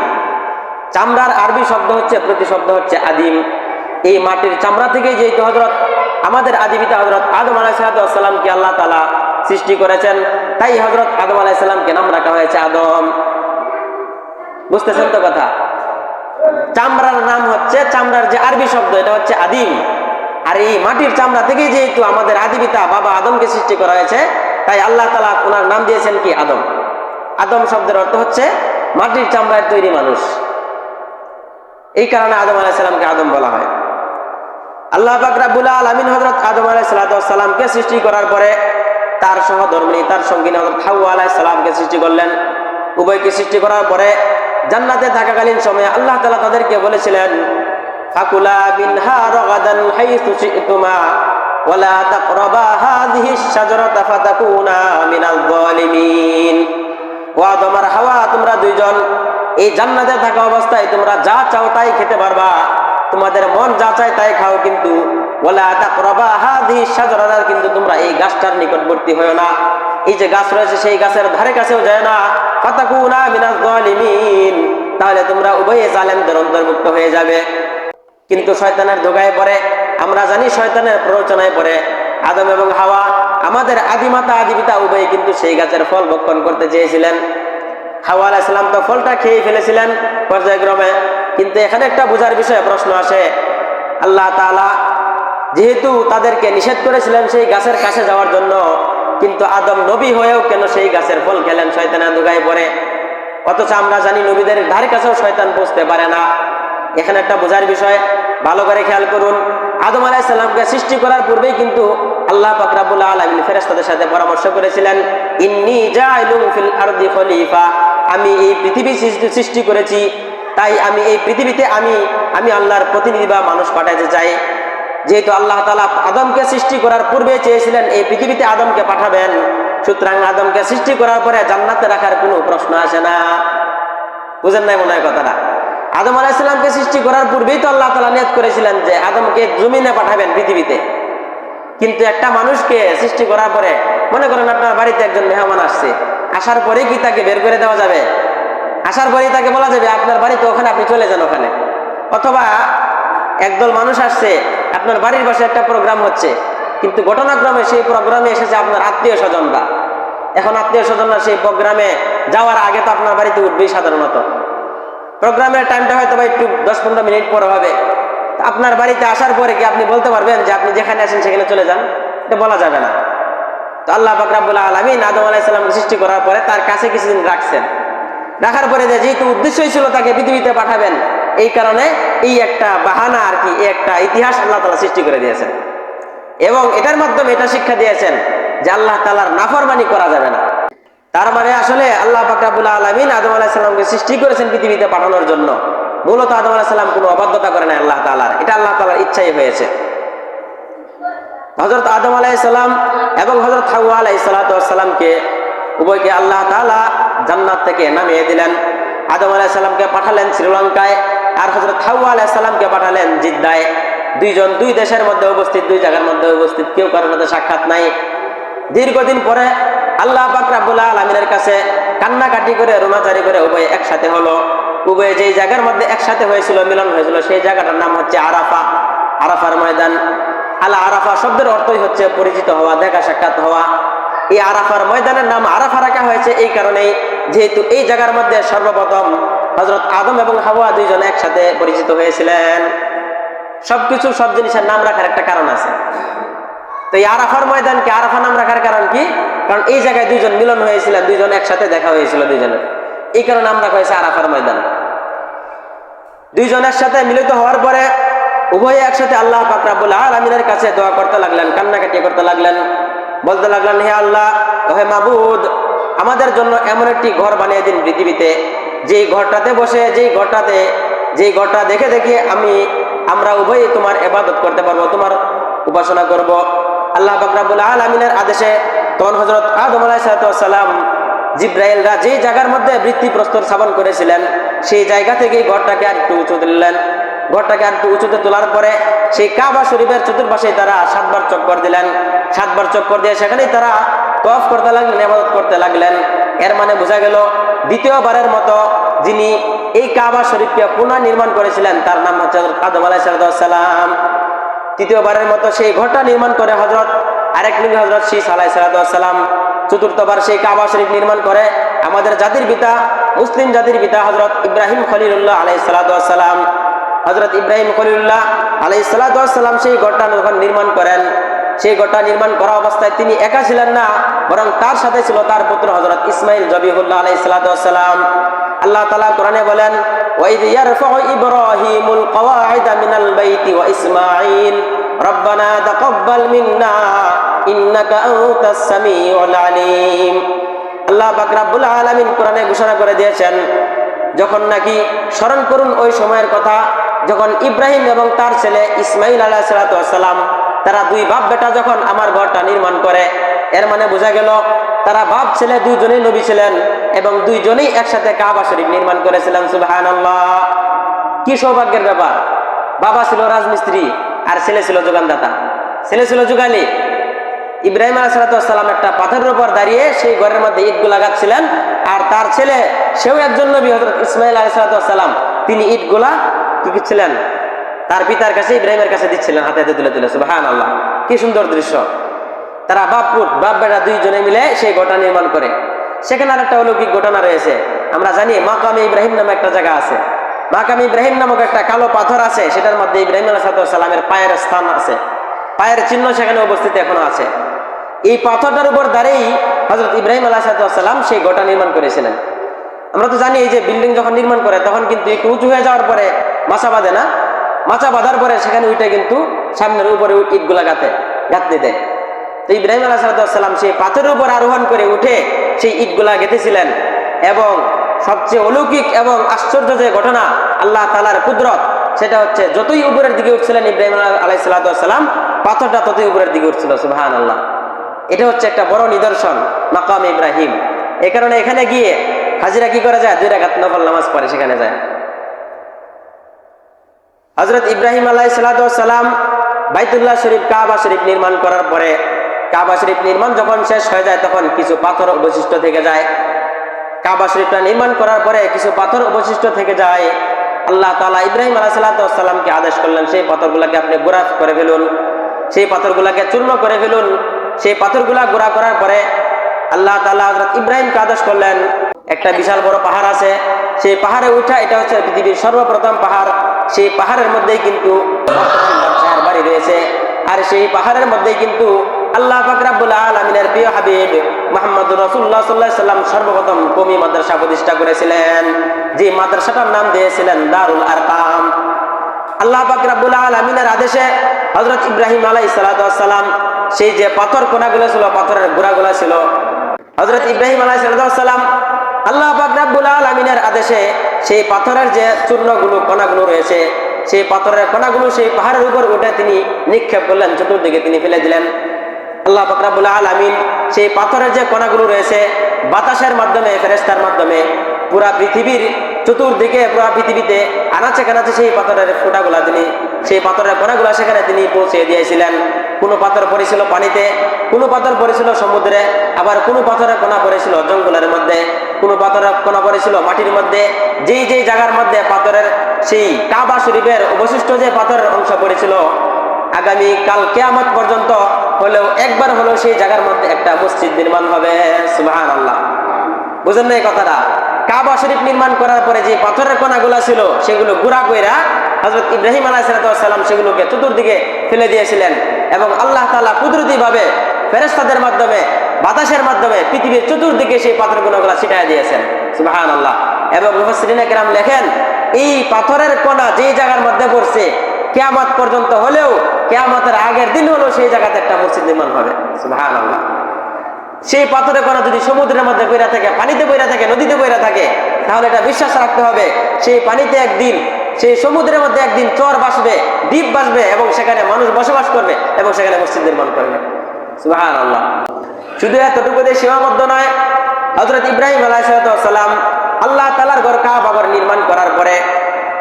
চামড়ার আরবি শব্দ হচ্ছে, প্রতিশব্দ হচ্ছে আদিম। এই মাটির চামড়া থেকে যেহেতু হযরত আমাদের আদি পিতা হযরত আদম আলাইহিস সালামকে আল্লাহ তাআলা সৃষ্টি করেছেন, তাই হযরত আদম আলাইহিস সালামকে নাম রাখা হয়েছে আদম। বুঝতেছেন তো কথা? চামড়ার নাম হচ্ছে, চামড়ার যে আরবি শব্দ এটা হচ্ছে আদিম। আর এই মাটির চামড়া থেকে যেহেতু আমাদের আদি পিতা বাবা আদমকে সৃষ্টি করা হয়েছে, তাই আল্লাহ তাআলা ওনার নাম দিয়েছেন কি? আদম। আদম শব্দের অর্থ হচ্ছে মাটির চামড়ার তৈরি মানুষ। এই কারণে আদম আলাইহিস সালামকে আদম বলা হয়। আল্লাহ পাক রব্বুল আলামিন হযরত আদম আলাইহিস সালামকে সৃষ্টি করার পরে তার সহধর্মিণী, তার সঙ্গিনী হযরত হাওয়া আলাইহিস সালামকে সৃষ্টি করলেন। উভয়কে সৃষ্টি করার পরে জান্নাতে থাকাকালীন সময়ে আল্লাহ তাআলা তাদেরকে বলেছিলেন, ফাকুলা মিনহা রাগাদান হাইসু শি'তুমা ওয়ালা তাকরাবা হাযিহিশ শাজারাতা ফাতাকুনা মিনাল যালিমিন। ও আদম আর হাওয়া, তোমরা দুইজন এই জান্নাতে থাকা অবস্থায় তোমরা যা চাও তাই খেতে পারবা, তোমাদের মন যা চায় তাই খাও, কিন্তু ওয়ালা তাকরাবা হাযিহিশ শাজারাতা, কিন্তু তোমরা এই গাছটার নিকটবর্তী হয়ো না। এই যে গাছ রয়েছে সেই গাছের ধারে কাছেও যায় না। ফাতাকুনা মিনাজ যালিমিন, তাহলে তোমরা উভয়ে জালেমদের অন্তর্ভুক্ত হয়ে যাবে। কিন্তু শয়তানের ধোঁকায় পড়ে, আমরা জানি শয়তানের প্ররোচনায় পড়ে আদম এবং হাওয়া, আমাদের আদিমাতা আদি পিতা উভয়ে কিন্তু সেই গাছের ফল ভক্ষণ করতে চেয়েছিলেন। হাওয়া আলাইহিস সালাম তো ফলটা খেয়ে ফেলেছিলেন পর্যায়ক্রমে। কিন্তু এখানে একটা বোঝার বিষয়ে প্রশ্ন আসে, আল্লাহ তাআলা যেহেতু তাদেরকে নিষেধ করেছিলেন সেই গাছের কাছে যাওয়ার জন্য, কিন্তু আদম নবী হয়েও কেন সেই গাছের ফল খেলেন শয়তানের ধোঁকায় পড়ে? অথচ আমরা জানি নবীদের ধারে কাছেও শয়তান পৌঁছতে পারে না। এখানে একটা বোঝার বিষয়, ভালো করে খেয়াল করুন। আদম আলাইহিস সালামকে সৃষ্টি করার পূর্বেই কিন্তু আল্লাহ পাক রব্বুল আলামিন ফেরেশতাদের সাথে পরামর্শ করেছিলেন, ইন্নী জাইলুন ফিল আরদি খলিফা, আমি এই পৃথিবী সৃষ্টি করেছি, তাই আমি এই পৃথিবীতে আমি আল্লাহর প্রতিনিধি বা মানুষ পাঠাতে চাই। যেহেতু আল্লাহ তাআলা আদমকে সৃষ্টি করার পূর্বে চেয়েছিলেন এই পৃথিবীতে আদমকে পাঠাবেন, সুতরাং আদমকে সৃষ্টি করার পরে জান্নাতে রাখার কোনো প্রশ্ন আসে না। বুঝেন নাই মনে হয় কথাটা? আদম আলাইহিস সালামকে সৃষ্টি করার পূর্বেই তো আল্লাহ তাআলা নিয়ত করেছিলেন যে আদমকে জমিনে পাঠাবেন পৃথিবীতে। কিন্তু একটা মানুষকে সৃষ্টি করার পরে, মনে করেন আপনার বাড়িতে একজন মেহমান আসছে, আসার পরে কি তাকে বের করে দেওয়া যাবে? আসার পরেই তাকে বলা যাবে আপনার বাড়িতে ওখানে, আপনি চলে যান ওখানে? অথবা একদল মানুষ আসছে, আপনার বাড়ির পাশে একটা প্রোগ্রাম হচ্ছে, কিন্তু ঘটনাক্রমে সেই প্রোগ্রামে এসেছে আপনার আত্মীয় স্বজনরা। এখন আত্মীয় স্বজনরা সেই প্রোগ্রামে যাওয়ার আগে তো আপনার বাড়িতে উঠবেই সাধারণত। প্রোগ্রামের টাইমটা হয়তো বা একটু 10-15 মিনিট পরে হবে। আপনার বাড়িতে আসার পরে কি আপনি বলতে পারবেন যে আপনি যেখানে আছেন সেখানে চলে যান? এটা বলা যাবে না। তো আল্লাহ পাক রব্বুল আলামিন আদম আলাইহিস সালামকে সৃষ্টি করার পরে তার কাছে কিছুদিন রাখছেন। রাখার পরে যেহেতু উদ্দেশ্যই ছিল তাকে পৃথিবীতে পাঠাবেন, এই কারণে এই একটা বাহানা আর কি, এই একটা ইতিহাস আল্লাহ তাআলা সৃষ্টি করে দিয়েছেন। এবং এটার মাধ্যমে এটা শিক্ষা দিয়েছেন যে আল্লাহ তাআলার নাফরমানি করা যাবে না। তার মানে আসলে আল্লাহ পাক রব্বুল আলামিন আদম আলাইহিস সালামকে সৃষ্টি করেছেন পৃথিবীতে পাঠানোর জন্য। মূলত আদম আলাইহিস সালাম কোনো অবাধ্যতা করে না আল্লাহ তাআলার, এটা আল্লাহ তাআলার ইচ্ছাই হয়েছে। হযরত আদম আলাইহিস সালাম এবং হযরত হাওয়া আলাইহিস সালামকে উভয়কে আল্লাহ তাআলা জান্নাত থেকে নামিয়ে দিলেন। আদম আলাইহিস সালামকে পাঠালেন শ্রীলঙ্কায়, আর হযরত হাওয়া আলাইহিস সালামকে পাঠালেন জিদ্দায়। দুইজন দুই দেশের মধ্যে উপস্থিত, দুই জায়গার মধ্যে উপস্থিত, কেউ কারোর সাথে সাক্ষাৎ নাই। দীর্ঘদিন পরে আল্লাহ পাক রব্বুল আলামিনের কাছে কান্নাকাটি করে, রোনাজারি করে উভয়ে একসাথে হলো। উভয়ে যেই জায়গার মধ্যে একসাথে হয়েছিল, মিলন হয়েছিল, সেই জায়গাটার নাম হচ্ছে আরাফা, আরাফার ময়দান। আলা আরাফা শব্দের অর্থই হচ্ছে পরিচিত হওয়া, দেখা সাক্ষাৎ হওয়া। এই আরাফার ময়দানের নাম আরাফা রাখা হয়েছে এই কারণেই, যেহেতু এই জায়গার মধ্যে সর্বপ্রথম হযরত আদম এবং হাওয়া দুইজন একসাথে পরিচিত হয়েছিলেন। সবকিছু, সব জিনিসের নাম রাখার একটা কারণ আছে। তো এই আরাফার ময়দানকে আরাফা নাম রাখার কারণ কি? কারণ এই জায়গায় দুইজন মিলন হয়েছিলেন, দুইজন একসাথে দেখা হয়েছিল দুইজনের। এই কারণে আমরা কয়েছি আরাফার ময়দান। দুইজনের সাথে মিলিত হওয়ার পরে উভয়ে একসাথে আল্লাহ পাক রব্বুল আলামিনের কাছে দোয়া করতে লাগলেন, কান্নাকাটি করতে লাগলেন, বলতে লাগলেন, হে আল্লাহ, হে মাবুদ, আমাদের জন্য এমন একটি ঘর বানিয়ে দিন পৃথিবীতে, যেই ঘরটাতে বসে, যেই ঘরটা দেখে দেখে আমরা উভয়ই তোমার ইবাদত করতে পারবো, তোমার উপাসনা করব। আল্লাহ পাক রব্বুল আলামিনের আদেশে তখন হযরত আদম আলাইহিস সালাম জিব্রাইলরা যেই জায়গার মধ্যে ভিত্তিপ্রস্তর স্থাপন করেছিলেন সেই জায়গা থেকে ঘরটাকে আর একটু উঁচু তুললেন। ঘরটাকে আর একটু উঁচুতে তোলার পরে সেই কাবা শরীফের চতুর্পাশে তারা 7 বার চক্কর দিলেন। 7 বার চক্কর দিয়ে সেখানেই তারা তওয়াফ করতে লাগলেন, ইবাদত করতে লাগলেন। এর মানে বোঝা গেল দ্বিতীয়বারের মতো যিনি এই কাবা শরীফকে পুনর্নির্মাণ করেছিলেন তার নাম হচ্ছে হযরত আদম আলাইহিস সালাম। তৃতীয়বারের মতো সেই ঘরটা নির্মাণ করে আরেক নবী হযরত শীস আলাইহিস সালাম। চতুর্থবার সেই কাবা শরীফ নির্মাণ করে আমাদের জাতির পিতা, মুসলিম জাতির পিতা হযরত ইব্রাহিম খলিলুল্লাহ আলাইহিস সালাম। হযরত ইব্রাহিম খলিলুল্লাহ আলাইহিস সালাম সেই ঘরটা যখন নির্মাণ করেন, সেই ঘরটা নির্মাণ করা অবস্থায় তিনি একা ছিলেন না, বরং তার সাথে ছিল তার পুত্র হযরত ইসমাইল জবিহুল্লাহ আলাইহিস সালাম। আল্লাহ তাআলা কোরআনে বলেন, ওয়াইদ ইয়ারফাউ ইব্রাহিমুল কওয়াইদা মিনাল বাইতি ওয়া ইসমাঈল রব্বানা তাকাব্বাল মিন্না ইন্নাকা আনতাস সামিউল আলিম। আল্লাহ পাক রব্বুল আলামিন কোরআনে ঘোষণা করে দিয়েছেন, যখন নাকি স্মরণ করুন ওই সময়ের কথা যখন ইব্রাহিম এবং তার ছেলে ইসমাইল আলাইহিস সালাম তারা দুই বাপ বেটা যখন আমার ঘরটা নির্মাণ করে। এর মানে বোঝা গেল তারা বাপ ছেলে দুইজনেই নবী ছিলেন এবং দুইজনেই একসাথে কাবা শরীফ নির্মাণ করেছিলেন। সুবহানাল্লাহ, কি সৌভাগ্যের ব্যাপার! বাবা ছিল রাজমিস্ত্রি আর ছেলে ছিল যোগানদাতা, ছেলে ছিল যুগালি। ইব্রাহিম আলাইহিস সালাম একটা পাথরের উপর দাঁড়িয়ে সেই ঘরের মধ্যে ইটগুলা গাঁথছিলেন, আর তার ছেলে সেও একজন নবী হযরত ইসমাইল আলাইহিস সালাম, তিনি ইটগুলা কি করছিলেন তার পিতার কাছে, ইব্রাহিমের কাছে দিচ্ছিলেন হাতে হাতে তুলে তুলে। সুবহানাল্লাহ, কি সুন্দর দৃশ্য! তারা বাপ বেটা দুইজনে মিলে সেই ঘরটা নির্মাণ করে। সেখানে আর একটা অলৌকিক ঘটনা রয়েছে। আমরা জানি মাকামে ইব্রাহিম নামে একটা জায়গা আছে। মাকামে ইব্রাহিম নামক একটা কালো পাথর আছে, সেটার মধ্যে ইব্রাহিম আলাইহিস সালামের পায়ের স্থান আছে, পায়ের চিহ্ন সেখানে উপস্থিত এখনো আছে। এই পাথরটার উপর দাঁড়িয়েই হযরত ইব্রাহিম আলাইহিস সালাম সেই ঘরটা নির্মাণ করেছিলেন। আমরা তো জানি এই যে বিল্ডিং যখন নির্মাণ করে তখন কিন্তু একটু উঁচু হয়ে যাওয়ার পরে মাচা বাঁধে না, মাচা বাঁধার পরে সেখানে উঠে কিন্তু সামনের উপরে ইটগুলা গাঁথতে দেয়। তো ইব্রাহিম আলাইহিস সালাম সেই পাথরের উপর আরোহণ করে উঠে সেই ইটগুলা গেঁথেছিলেন। এবং সবচেয়ে অলৌকিক এবং আশ্চর্য যে ঘটনা, আল্লাহ তাআলার কুদরত, সেটা হচ্ছে যতই উপরের দিকে উঠছিলেন ইব্রাহিম আলাইহিস সালাম, পাথরটা ততই উপরের দিকে উঠছিল। সুবহানাল্লাহ, এটা হচ্ছে একটা বড় নিদর্শন মাকাম ইব্রাহিম। এই কারণে এখানে গিয়ে হাজিরা কি করা যায়, 2 রাকাত নফল নামাজ পড়ে সেখানে যায়। হযরত ইব্রাহিম আলাইহিস সালাম বাইতুল্লাহ শরীফ, কাবা শরীফ নির্মাণ করার পরে, কাবা শরীফ নির্মাণ যখন শেষ হয়ে যায় তখন কিছু পাথর অবশিষ্ট থেকে যায়। কাবা শরীফটা নির্মাণ করার পরে কিছু পাথর অবশিষ্ট থেকে যায়। আল্লাহ তাআলা ইব্রাহিম আলাইহিস সালামকে আদেশ করলেন, সেই পাথরগুলোকে আপনি গুঁড়া করে ফেলুন, সেই পাথরগুলোকে চূর্ণ করে ফেলুন। সেই পাথরগুলা গুঁড়া করার পরে আল্লাহ তাআলা হযরত ইব্রাহিমকে আদেশ করলেন, একটা বিশাল বড় পাহাড় আছে, সেই পাহাড়ে উঠা, এটা হচ্ছে পৃথিবীর সর্বপ্রথম পাহাড়। সেই পাহাড়ের মধ্যেই কিন্তু বাদশাহের বাড়ি রয়েছে, আর সেই পাহাড়ের মধ্যেই কিন্তু আল্লাহ পাক রব্বুল আলামিনের প্রিয় হাবিব মুহাম্মদুর রাসূলুল্লাহ সাল্লাল্লাহু আলাইহি ওয়াসাল্লাম সর্বপ্রথম কওমি মাদ্রাসা প্রতিষ্ঠা করেছিলেন, যে মাদ্রাসাটার নাম দিয়েছিলেন দারুল আরকাম। আল্লাহ পাক রব্বুল আলামিনের আদেশে হযরত ইব্রাহিম আলাইহিস সালাম সেই যে পাথর কোনাগুলো ছিল, পাথরের গোড়াগুলো ছিল, হযরত ইব্রাহিম আলাইহিস সালাম আল্লাহ পাক রব্বুল আলামিনের আদেশে সেই পাথরের যে চূর্ণগুলো, কণাগুলো রয়েছে, সেই পাথরের কণাগুলো সেই পাহাড়ের উপর উঠে তিনি নিক্ষেপ করলেন, চতুর্দিকে তিনি ফেলে দিলেন। আল্লাহ পাক রব্বুল আলামিন সেই পাথরের যে কণাগুলো রয়েছে বাতাসের মাধ্যমে, ফেরেশতার মাধ্যমে পুরা পৃথিবীর চতুর্দিকে, পুরা পৃথিবীতে আনাচে কানাচে সেই পাথরের ফোঁটাগুলা তিনি, সেই পাথরের কণাগুলা সেখানে তিনি পৌঁছে দিয়েছিলেন। কোনো পাথর পড়েছিল পানিতে, কোনো পাথর পড়েছিল সমুদ্রে, আবার কোনো পাথরের কণা পড়েছিল জঙ্গলের মধ্যে, কোনো পাথরের কণা পড়েছিল মাটির মধ্যে। যেই যেই জায়গার মধ্যে পাথরের সেই কাবা শরীফের অবশিষ্ট যে পাথরের অংশ পড়েছিল, আগামী কাল কিয়ামত পর্যন্ত হলেও একবার হলেও সেই জায়গার মধ্যে একটা মসজিদ নির্মাণ হবে। সুবহানাল্লাহ, বুঝেন না এই কথাটা? কাবা শরীফ নির্মাণ করার পরে যে পাথরের কণাগুলা ছিল সেগুলো গুঁড়া কইরা হযরত ইব্রাহিম আলাইহিস সালাম সেগুলোকে চতুর্দিকে ফেলে দিয়েছিলেন, এবং আল্লাহ তাআলা কুদরতিভাবে ফেরেশতাদের মাধ্যমে, বাতাসের মাধ্যমে পৃথিবীর চতুর্দিকে সেই পাথরগুলোগুলা ছিটায় দিয়েছেন। সুবহানাল্লাহ। এবং মুফাসসিরিনে কেরাম লেখেন এই পাথরের কণা যেই জায়গার মধ্যে পড়ছে কিয়ামত পর্যন্ত হলেও কিয়ামতের আগের দিন হলেও সেই জায়গাতে একটা মসজিদ নির্মাণ হবে। সুবহানাল্লাহ। সেই পাথরের কণা যদি সমুদ্রের মধ্যে বইরা থাকে, পানিতে বইরা থাকে, নদীতে বইরা থাকে, তাহলে এটা বিশ্বাস রাখতে হবে সেই পানিতে একদিন, সেই সমুদ্রের মধ্যে একদিন চর বাসবে, দ্বীপ বাসবে এবং সেখানে মানুষ বসবাস করবে এবং সেখানে মসজিদ নির্মাণ করবে। সুবহানাল্লাহ। শুধু এতটুকু দিয়ে সীমাবদ্ধ নয়, হযরত ইব্রাহিম আলাইহিস সালাম আল্লাহ তাআলার ঘর কাবা ঘর নির্মাণ করার পরে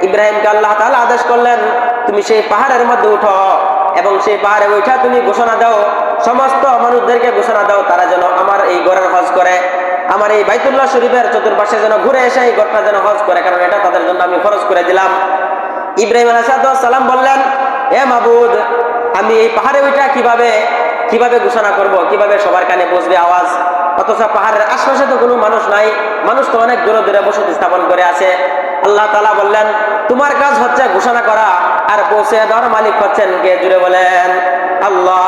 ইব্রাহিমকে আল্লাহ তাআলা আদেশ করলেন, তুমি সেই পাহাড়ের মধ্যে উঠো এবং সেই পাহাড়ে উঠা তুমি ঘোষণা দাও, সমস্ত মানুষদেরকে ঘোষণা দাও তারা যেন আমার এই ঘরের হজ করে, আমার এই বাইতুল্লাহ শরীফের চতুর্পাশে যেন ঘুরে এসে এই ঘরটা যেন হজ করে, কারণ এটা তাদের জন্য আমি ফরজ করে দিলাম। ইব্রাহিম আলাইহিস সালাম বললেন, হে মাবুদ, আমি এই পাহাড়ে উঠা কিভাবে ঘোষণা করব, কিভাবে সবার কানে পৌঁছবে আওয়াজ, অথচ পাহাড়ের আশপাশে তো কোনো মানুষ নাই, মানুষ তো অনেক দূরে দূরে বসতি স্থাপন করে আছে। আল্লাহ তাআলা বললেন, তোমার কাজ হচ্ছে ঘোষণা করা, আর পৌঁছে দেওয়ার মালিক হচ্ছেন কে? জুড়ে বলেন আল্লাহ।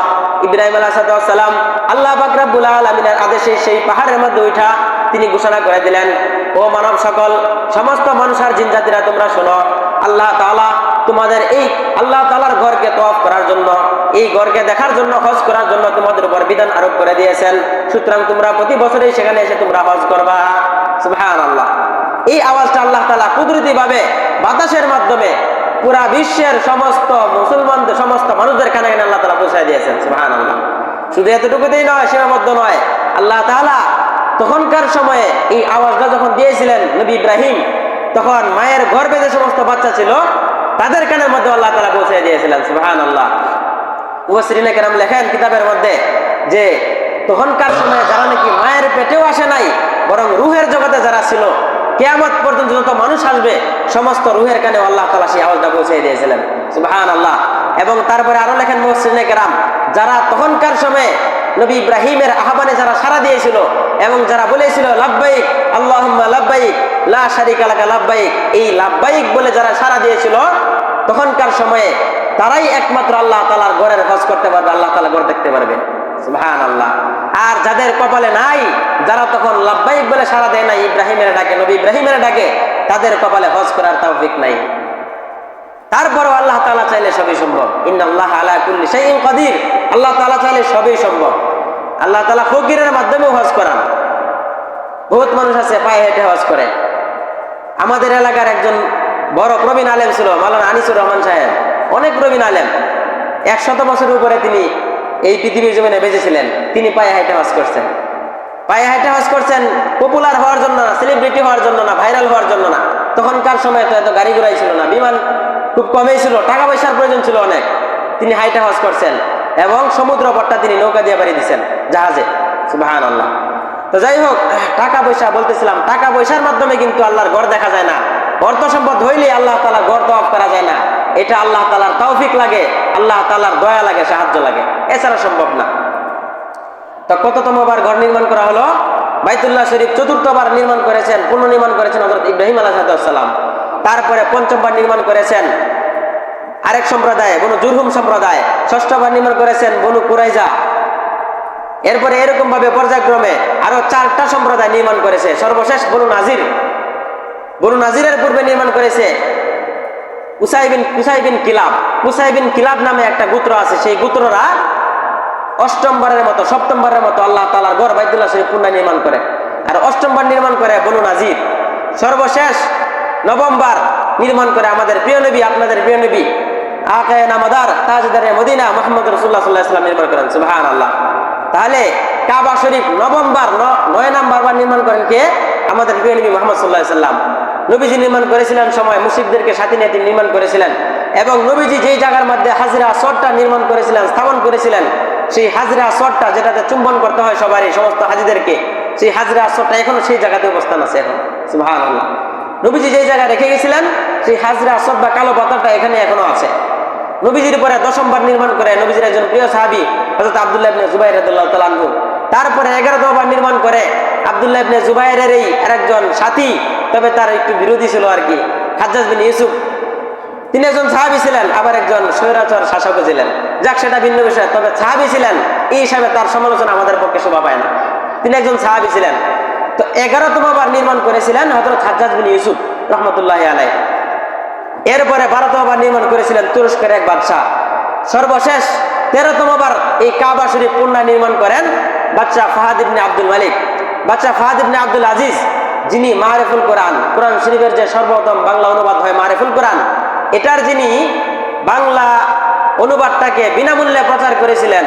ইব্রাহিম আলাইহিস সালাম আল্লাহ পাক রব্বুল আলামিনের আদেশে সেই পাহাড়ের মধ্যে উঠা তিনি ঘোষণা করে দিলেন, ও মানব সকল, সমস্ত মানুষ আর জিন জাতিরা তোমরা শোনো, আল্লাহ তাআলা তোমাদের এই আল্লাহ তাআলার ঘরকে তওয়াফ করার জন্য, এই ঘরকে দেখার জন্য, হজ করার জন্য তোমাদের উপর বিধান আরোপ করে দিয়েছেন, সুতরাং তোমরা প্রতি বছরই সেখানে এসে তোমরা হজ করবা। সুবহানাল্লাহ। এই আওয়াজটা আল্লাহ তাআলা কুদরতি ভাবে বাতাসের মাধ্যমে পুরা বিশ্বের সমস্ত মুসলমানদের, সমস্ত মানুষদের কানে কানে আল্লাহ তাআলা পৌঁছে দিয়েছেন। সুবহানাল্লাহ। শুধু এতটুকুতেই নয়, সীমাবদ্ধ নয়, আল্লাহ তাআলা তখনকার সময়ে এই আওয়াজটা যখন দিয়েছিলেন নবী ইব্রাহিম, তখন মায়ের গর্ভে যে সমস্ত বাচ্চা ছিল তাদের কানের মধ্যে আল্লাহ তাআলা পৌঁছে দিয়েছিলেন। সুবহানাল্লাহ। মুফাসসিরিনে কেরাম লেখেন কিতাবের মধ্যে যে তখনকার সময়ে যারা নাকি মায়ের পেটেও আসে নাই, বরং রুহের জগতে যারা ছিল, কিয়ামত পর্যন্ত যত মানুষ আসবে সমস্ত রুহের কানে আল্লাহ তাআলা সেই আওয়াজটা পৌঁছে দিয়েছিলেন। সুবহানাল্লাহ। এবং তারপরে আরো লেখেন মুফাসসিরিনে কেরাম, যারা তখনকার সময়ে নবী ইব্রাহিমের আহ্বানে যারা সাড়া দিয়েছিল এবং যারা বলেছিল লাব্বাইক আল্লাহুম্মা লাব্বাইক লা শারিকা লাকা লাব্বাইক, এই লাব্বাইক বলে যারা সাড়া দিয়েছিল তখনকার সময়ে তারাই একমাত্র আল্লাহ তাআলার ঘরের হজ করতে পারবে, আল্লাহ তাআলা ঘর দেখতে পারবে। সুবহানাল্লাহ। আর যাদের কপালে নাই, যারা তখন লাব্বাইক বলে সাড়া দেয় না ইব্রাহিমের ডাকে, নবী ইব্রাহিমের ডাকে, তাদের কপালে হজ করার তৌফিক নাই। তারপরও আল্লাহ তাআলা চাইলে সবই সম্ভব। ইন্নাল্লাহা আলা কুল্লি শাইইন কাদির। আল্লাহ তাআলা চাইলে সবই সম্ভব। আল্লাহ তাআলা ফকিরের মাধ্যমেও হজ করান। বহুত মানুষ আছে পায়ে হেঁটে হজ করে। আমাদের এলাকার একজন বড় প্রবীণ আলেম ছিল মাওলানা আনিসুর রহমান সাহেব, অনেক প্রবীণ আলেম, 100 বছরের উপরে তিনি এই পৃথিবীর জমিনে বেঁচেছিলেন। তিনি পায়ে হেঁটে হজ করছেন। পায়ে হেঁটে হজ করছেন পপুলার হওয়ার জন্য না, সেলিব্রিটি হওয়ার জন্য না, ভাইরাল হওয়ার জন্য না। তখনকার সময় তো এত গাড়ি ঘোড়াই ছিল না, বিমান খুব কমই ছিল, টাকা পয়সার প্রয়োজন ছিল অনেক। তিনি হাইটে হজ করছেন এবং সমুদ্র পথটা তিনি নৌকা দিয়ে বাড়ি দিচ্ছেন, জাহাজে। সুবহানাল্লাহ। তো যাই হোক, টাকা পয়সা বলতেছিলাম, টাকা পয়সার মাধ্যমে কিন্তু আল্লাহর ঘর দেখা যায় না। অর্থ সম্পদ হইলে আল্লাহ তাআলা ঘর তওয়াফ করা যায় না। এটা আল্লাহ তাআলার তৌফিক লাগে, আল্লাহ তাআলার দয়া লাগে, সাহায্য লাগে, এছাড়া সম্ভব না। তো কততমবার ঘর নির্মাণ করা হলো? বাইতুল্লাহ শরীফ চতুর্থবার নির্মাণ করেছেন, পুনর্নির্মাণ করেছেন হযরত ইব্রাহিম আলাইহিস সালাম। তারপরে পঞ্চমবার নির্মাণ করেছেন আরেক সম্প্রদায়, বনু জুরহুম সম্প্রদায়। ষষ্ঠবার নির্মাণ করেছেন বনু কুরাইজা। এরপরে এরকম ভাবে পর্যায়ক্রমে আরো 4টা সম্প্রদায় নির্মাণ করেছে। সর্বশেষ বনু নাজির। বনু নাজিরের পূর্বে নির্মাণ করেছে Qusai bin Kilab. Qusai bin Kilab নামে একটা গোত্র আছে। সেই গোত্ররা অষ্টমবারের মতো, সপ্তমবারের মতো আল্লাহ তাআলার ঘর বাইতুল্লাহ শরীফ পুনর্নির্মাণ করে। আর অষ্টমবার নির্মাণ করে বনু নাজির। সর্বশেষ নবমবার নির্মাণ করে আমাদের প্রিয় নবী, আপনাদের প্রিয় নবী আকায়ে নামাদার তাজদারে মদিনা মুহাম্মদ রাসূলুল্লাহ সাল্লাল্লাহু আলাইহি ওয়াসাল্লাম নির্মাণ করেন। সুবহানাল্লাহ। তাহলে কাবা শরীফ নবমবার, 9 নাম্বার নির্মাণ করেন কে? আমাদের প্রিয় নবী মুহাম্মদ সাল্লাল্লাহু আলাইহি ওয়াসাল্লাম। নবীজি নির্মাণ করেছিলেন সময় মুশরিকদেরকে সাথে নিয়ে তিনি নির্মাণ করেছিলেন। এবং নবীজি যেই জায়গার মধ্যে হাজরা আসওয়াদটা নির্মাণ করেছিলেন, স্থাপন করেছিলেন, সেই হাজরা আসওয়াদটা যেটাতে চুম্বন করতে হয় সবারই, সমস্ত হাজীদেরকে, সেই হাজরা আসওয়াদটা এখনো সেই জায়গাতে অবস্থান আছে এখন। সুবহানাল্লাহ। নবীজি যেই জায়গায় রেখে গেছিলেন সেই হাজরা আসওয়াদ বা কালো পাথরটা এখানে এখনো আছে। নবীজির পরে 10মবার নির্মাণ করে নবীজির একজন প্রিয় সাহাবী হযরত আব্দুল্লাহ ইবনে জুবাইর রাদিয়াল্লাহু তাআলা আনহু। তারপরে 11বার নির্মাণ করে আব্দুল্লাহ ইবনে জুবাইরের এই আরেকজন সাথী, তবে তার একটু বিরোধী ছিল আর কি, হাজ্জাজ বিন ইউসুফ। তিনি একজন সাহাবী ছিলেন, আবার একজন স্বৈরাচার শাসকও ছিলেন। যাক, সেটা ভিন্ন বিষয়। তবে সাহাবী ছিলেন এই হিসাবে তার সমালোচনা আমাদের পক্ষে শোভা পায় না। তিনি একজন সাহাবী ছিলেন। তো 11তম বার নির্মাণ করেছিলেন হযরত হাজ্জাজ বিন ইউসুফ রহমতুল্লাহি আলাইহি। এরপরে 12তম বার নির্মাণ করেছিলেন তুরস্কের এক বাদশাহ। সর্বশেষ 13তম বার এই কাবা শরীফ পুনরায় নির্মাণ করেন বাদশাহ ফাহাদ ইবনে আব্দুল মালিক, বাদশাহ ফাহাদ ইবনে আব্দুল আজিজ, যিনি মারিফুল কোরআন, কোরআন শরীফের যে সর্বপ্রথম বাংলা অনুবাদ হয় মারিফুল কোরআন, এটার যিনি বাংলা অনুবাদটাকে বিনামূল্যে প্রচার করেছিলেন,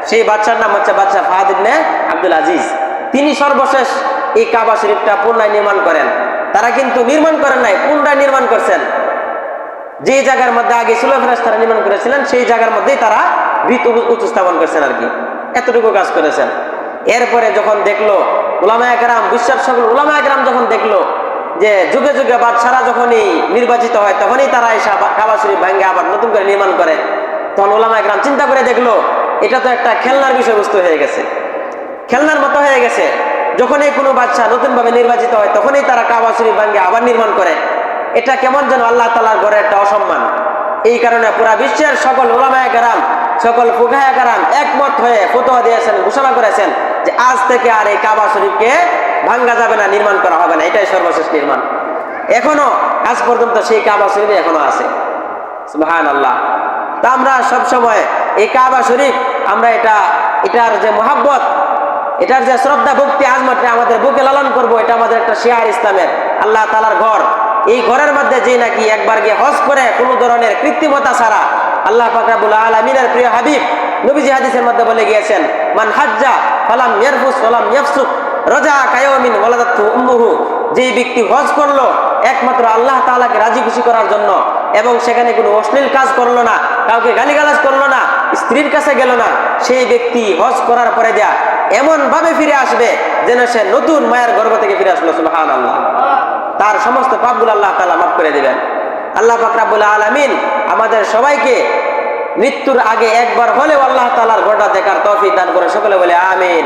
সেই বাদশার নাম হচ্ছে বাদশাহ ফাহাদ ইবনে আব্দুল আজিজ। তিনি সর্বশেষ এই কাবা শরীফটা পুনরায় নির্মাণ করেন। তারা কিন্তু নির্মাণ করেন নাই, পুনরায় নির্মাণ করছেন। যে জায়গার মধ্যে আগে ছিল ফেরেশতারা নির্মাণ করেছিলেন, সেই জায়গার মধ্যেই তারা ভিত উঁচু স্থাপন করছেন আর কি, এতটুকু কাজ করেছেন। এরপরে যখন দেখলো উলামায়ে কেরাম, বিশ্বের সকল উলামায়ে কেরাম যখন দেখলো যে যুগে যুগে বাদশারা যখনই নির্বাচিত হয় তখনই তারা এসে কাবা শরীফ ভেঙে আবার নতুন করে নির্মাণ করে, তখন উলামায়ে কেরাম চিন্তা করে দেখলো এটা তো একটা খেলনার বিষয়বস্তু হয়ে গেছে, খেলনার মতো হয়ে গেছে। যখনই কোনো বাদশা নতুনভাবে নির্বাচিত হয় তখনই তারা কাবা শরীফ ভেঙে আবার নির্মাণ করে, এটা কেমন যেন আল্লাহ তাআলার ঘরে একটা অসম্মান। এই কারণে পুরা বিশ্বের সকল উলামায়ে কেরাম, সকল ফুকাহায়ে কেরাম একমত হয়ে ফতোয়া দিয়েছেন, ঘোষণা করেছেন যে আজ থেকে আর এই কাবা শরীফকে ভাঙ্গা যাবে না, নির্মাণ করা হবে না, এটাই সর্বশেষ নির্মাণ। এখনো আজ পর্যন্ত সেই কাবা শরীফ এখনো আছে। সুবহানাল্লাহ। তা আমরা সবসময় এই কাবা শরীফ আমরা এটার যে মহাব্বত, এটার যে শ্রদ্ধা ভক্তি আজমত আমাদের বুকে লালন করব, এটা আমাদের একটা শিয়ার ইসলামের, আল্লাহ তাআলার ঘর। এই ঘরের মধ্যে যে নাকি একবার গিয়ে হজ করে কোনো ধরনের কৃত্রিমতা ছাড়া, আল্লাহ পাক রব্বুল আলামিনের প্রিয় হাবিব নবীজি হাদিসের মধ্যে বলে গিয়েছেন, মান হাজ্জা ফালাম ইয়ারফুস ওয়ালাম ইয়াফসুক রাজা কায়াউমিন ওয়ালাদাতহু উম্মুহু, যেই ব্যক্তি হজ করলো একমাত্র আল্লাহ তাআলাকে রাজি খুশি করার জন্য এবং সেখানে কোনো অশ্লীল কাজ করলো না, কাউকে গালিগালাজ করলো না, স্ত্রীর কাছে গেল না, সেই ব্যক্তি হজ করার পরে দেয়া এমন ভাবে ফিরে আসবে যেন সে নতুন মায়ের গর্ভ থেকে ফিরে আসলো। সুবহানাল্লাহ। তার সমস্ত পাপগুলো আল্লাহ তাআলা মাফ করে দিবেন। আল্লাহ পাক রব্বুল আলামিন আমাদের সবাইকে মৃত্যুর আগে একবার হলেও আল্লাহ তাআলার ঘরটা দেখার তৌফিক দান করে। সকলে বলে আমিন।